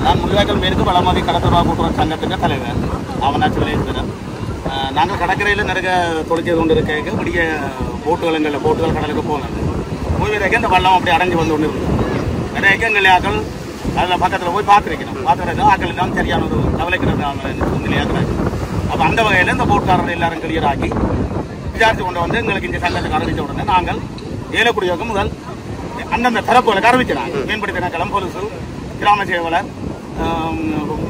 நான் முள்ளிவாய்க்கால் மேற்கு வளமாதி கடற்கரை கூட்டுறவு சங்கத்துக்கு தலைவர் அவனாச்சு விளையாடுறேன். நாங்கள் கடற்கரையில் நிறைய தொழிற்சி கொண்டு இருக்க முடிய போட்டுகள் கடலுக்கு போனது போய்விறக்க இந்த வள்ளம் அப்படி அடைஞ்சு வந்து கொண்டு இருந்தது. நிறைய எங்களையாக்கள் அதில் பக்கத்தில் போய் பார்த்துருக்கணும். பார்த்துருக்கோம் ஆக்கள் எல்லாம் சரியான ஒரு கவலைக்கிறது நிலையாக்குறாங்க. அப்போ அந்த வகையில் இந்த போட்காரர்கள் எல்லாரும் கிளியர் ஆக்கி விசாரித்து கொண்டு வந்து எங்களுக்கு இந்த சங்கத்துக்கு அறிவித்த உடனே நாங்கள் ஏலக்குடியோகம் முதல் அந்தந்த தரப்புகளுக்கு அறிவிக்கிறாங்க. மீன்பிடி திணைக்களம், போலீஸு, கிராம சேவலர்,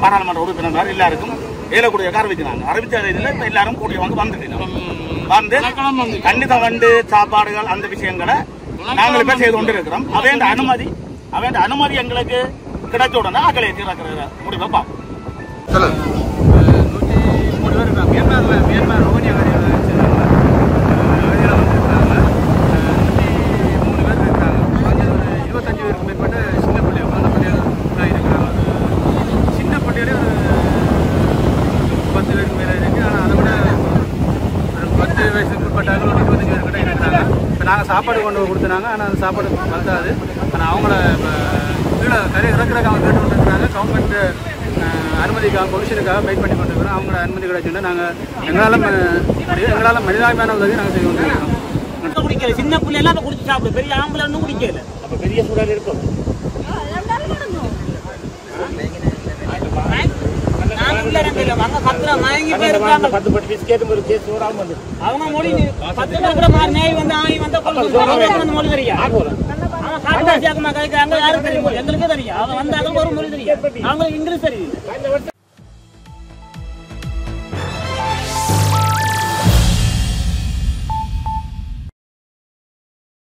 பாராளுமன்ற உறுப்பினர் எல்லாருக்கும் ஏலக்குடியோகம் அறிவிக்கிறாங்க. அறிவித்த இதில் இப்போ எல்லாரும் கூடிய வந்துட்டு வந்து கண்டித வண்டு சாப்பாடுகள் அந்த விஷயங்களை நாங்கள் இப்போ செய்து கொண்டு இருக்கிறோம். அவன் அனுமதி எங்களுக்கு கிடைச்ச உடனே ஆக்களை தீர்க்கிற முடிவை பார்ப்போம். மியான்மர் ரோஹினியா நாங்கள் சாப்பாடு கொண்டு கொடுத்துனாங்க. ஆனால் அந்த சாப்பாடு வந்தாது. ஆனால் அவங்கள கீழே கரை இறக்குறதுக்கு அவங்க கேட்டு கொண்டுருக்காங்க. கவர்மெண்ட்டு அனுமதிக்காக பொலிஷனுக்காக வெயிட் பண்ணி கொண்டிருக்கிறோம். அவங்களோட அனுமதி கிடைச்சுன்னா நாங்கள் எங்களால் மனிதாபிமான உதவி நாங்கள் செய்து கொண்டிருக்கிறோம். குடிக்கல சின்ன பிள்ளைலாம் அதை குடிச்சு சாப்பிடு. பெரிய ஆம்பளை ஒன்றும் குடிக்கல. அப்போ பெரிய சூழல் இருக்கும். அவங்க மொழி 10 பேர் கூட மாறி நேய் வந்து ஆகி வந்த மொழி தெரியும். அவன் யாருக்கு தெரியும்? எங்களுக்கே தெரியும். அவன் வந்தாலும் ஒரு மொழி தெரியும். அவங்களுக்கு இங்கிலீஷ் தெரியும்.